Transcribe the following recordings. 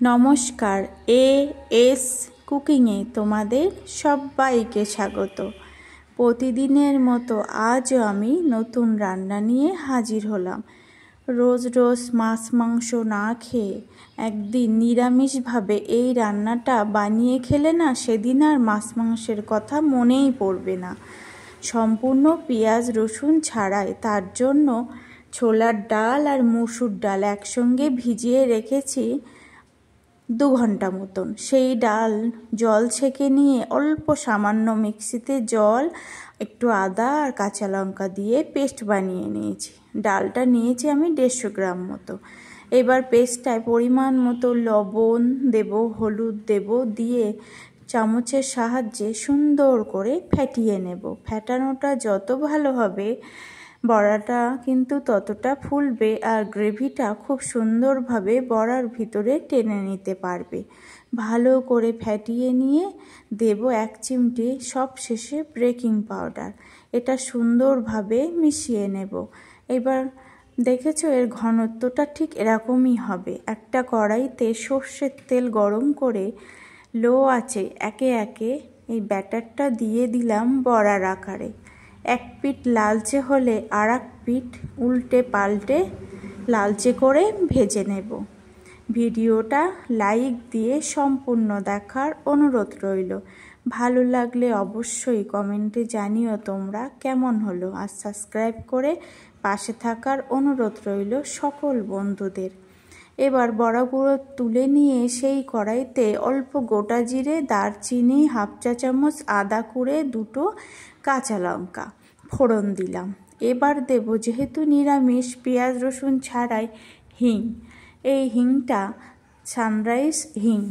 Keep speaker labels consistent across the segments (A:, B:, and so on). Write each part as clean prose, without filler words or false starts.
A: নমস্কার, এস কুকিংয়ে তোমাদের সবাইকে স্বাগত। প্রতিদিনের মতো আজও আমি নতুন রান্না নিয়ে হাজির হলাম। রোজ রোজ মাছ মাংস না খেয়ে একদিন নিরামিষভাবে এই রান্নাটা বানিয়ে খেলে না, সেদিন আর মাছ মাংসের কথা মনেই পড়বে না। সম্পূর্ণ পেঁয়াজ রসুন ছাড়াই। তার জন্য ছোলার ডাল আর মসুর ডাল একসঙ্গে ভিজিয়ে রেখেছি 2 ঘন্টা মতন। সেই ডাল জল ছেঁকে নিয়ে অল্প সামান্য মিক্সিতে জল, একটু আদা আর কাঁচা লঙ্কা দিয়ে পেস্ট বানিয়ে নিয়েছি। ডালটা নিয়েছি আমি 150 গ্রাম মতো। এবার পেস্টটায় পরিমাণ মতো লবণ দেব, হলুদ দেব, দিয়ে চামচের সাহায্যে সুন্দর করে ফেটিয়ে নেব। ফেটানোটা যত ভালো হবে বড়াটা কিন্তু ততটা ফুলবে আর গ্রেভিটা খুব সুন্দরভাবে বড়ার ভিতরে টেনে নিতে পারবে। ভালো করে ফেটিয়ে নিয়ে দেব 1 চিমটি সবশেষে বেকিং পাউডার। এটা সুন্দরভাবে মিশিয়ে নেব। এবার দেখেছো এর ঘনত্বটা ঠিক এরকমই হবে। একটা কড়াইতে সর্ষের তেল গরম করে লো আঁচে একে একে এই ব্যাটারটা দিয়ে দিলাম বড়ার আকারে। এক পিঠ লালচে হলে আর এক পিঠ উল্টে পাল্টে লালচে করে ভেজে নেব। ভিডিওটা লাইক দিয়ে সম্পূর্ণ দেখার অনুরোধ রইল। ভালো লাগলে অবশ্যই কমেন্টে জানিও তোমরা কেমন হলো, আর সাবস্ক্রাইব করে পাশে থাকার অনুরোধ রইল সকল বন্ধুদের। এবার বড়াগুলো তুলে নিয়ে সেই কড়াইতে অল্প গোটা জিরে, দারচিনি, হাফ চা চামচ আদা কুড়ে, 2টো কাঁচা লঙ্কা ফোড়ন দিলাম। এবার দেব, যেহেতু নিরামিষ পেঁয়াজ রসুন ছাড়াই, হিং। এই হিংটা সানরাইজ হিং।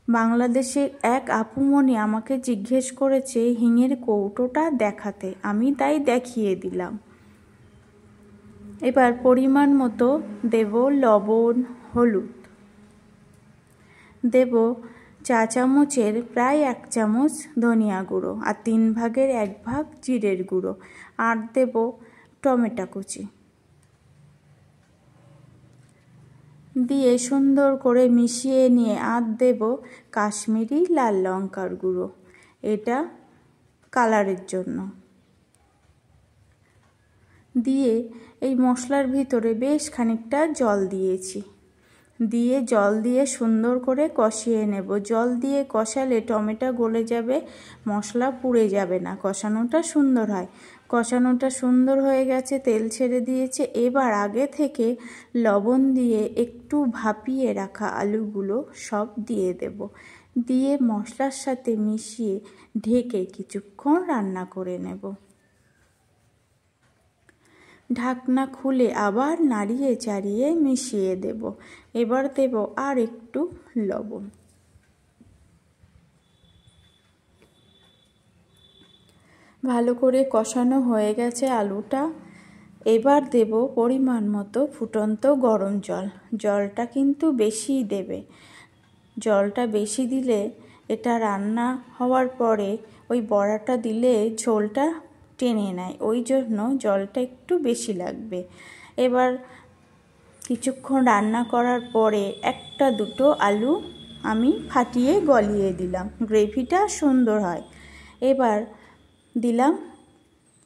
A: বাংলাদেশের এক আপুমণি আমাকে জিজ্ঞেস করেছে হিঙের কৌটোটা দেখাতে, আমি তাই দেখিয়ে দিলাম। এবার পরিমাণ মতো দেব লবণ, হলুদ দেব চা চামচের প্রায় 1 চামচ ধনিয়া গুঁড়ো আর 3 ভাগের 1 ভাগ জিরের গুঁড়ো, আর দেব টমেটো কুচি দিয়ে সুন্দর করে মিশিয়ে নিয়ে আর দেব কাশ্মীরি লাল লঙ্কার গুঁড়ো, এটা কালারের জন্য। দিয়ে এই মশলার ভিতরে বেশ খানিকটা জল দিয়েছি। জল দিয়ে সুন্দর করে কষিয়ে নেব। জল দিয়ে কষালে টমেটো গলে যাবে, মশলা পুড়ে যাবে না, কষানোটা সুন্দর হয়। কষানোটা সুন্দর হয়ে গেছে, তেল ছেড়ে দিয়েছে। এবার আগে থেকে লবণ দিয়ে একটু ভাপিয়ে রাখা আলুগুলো সব দিয়ে দেব। দিয়ে মশলার সাথে মিশিয়ে ঢেকে কিছুক্ষণ রান্না করে নেব। ঢাকনা খুলে আবার নাড়িয়ে চাড়িয়ে মিশিয়ে দেব। এবার দেব আর একটু লবণ। ভালো করে কষানো হয়ে গেছে আলুটা। এবার দেব পরিমাণ মতো ফুটন্ত গরম জল। জলটা কিন্তু বেশিই দেবে। জলটা বেশি দিলে এটা রান্না হওয়ার পরে ওই বড়াটা দিলে ঝোলটা টেনে নেয়, ওই জন্য জলটা একটু বেশি লাগবে। এবার কিছুক্ষণ রান্না করার পরে 1-2টো আলু আমি ফাটিয়ে গলিয়ে দিলাম, গ্রেভিটা সুন্দর হয়। এবার দিলাম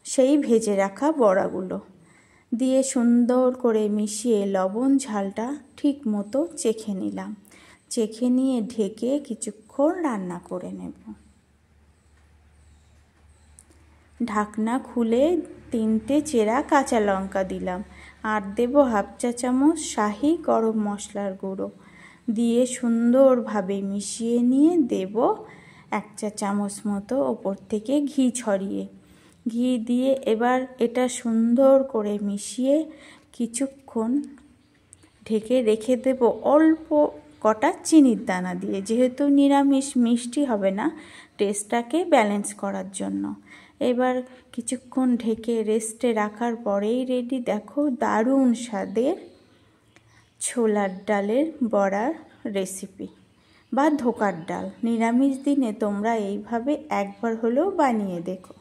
A: সেই ভেজে রাখা বড়াগুলো, দিয়ে সুন্দর করে মিশিয়ে লবণ ঝালটা ঠিক মতো চেখে নিলাম। চেখে নিয়ে ঢেকে কিছুক্ষণ রান্না করে নেব। ঢাকনা খুলে 3টে চেরা কাঁচা লঙ্কা দিলাম, আর দেব হাফ চা চামচ শাহি গরম মশলার গুঁড়ো, দিয়ে সুন্দরভাবে মিশিয়ে নিয়ে দেব 1 চা চামচ মতো ওপর থেকে ঘি ছড়িয়ে। ঘি দিয়ে এবার এটা সুন্দর করে মিশিয়ে কিছুক্ষণ ঢেকে রেখে দেব অল্প কটা চিনির দানা দিয়ে, যেহেতু নিরামিষ মিষ্টি হবে না, টেস্টটাকে ব্যালেন্স করার জন্য। এবার কিছুক্ষণ ঢেকে রেস্টে রাখার পরেই রেডি, দেখো দারুণ স্বাদের ছোলার ডালের বড়ার রেসিপি বা ধোকার ডাল। নিরামিষ দিনে তোমরা এইভাবে একবার হলেও বানিয়ে দেখো।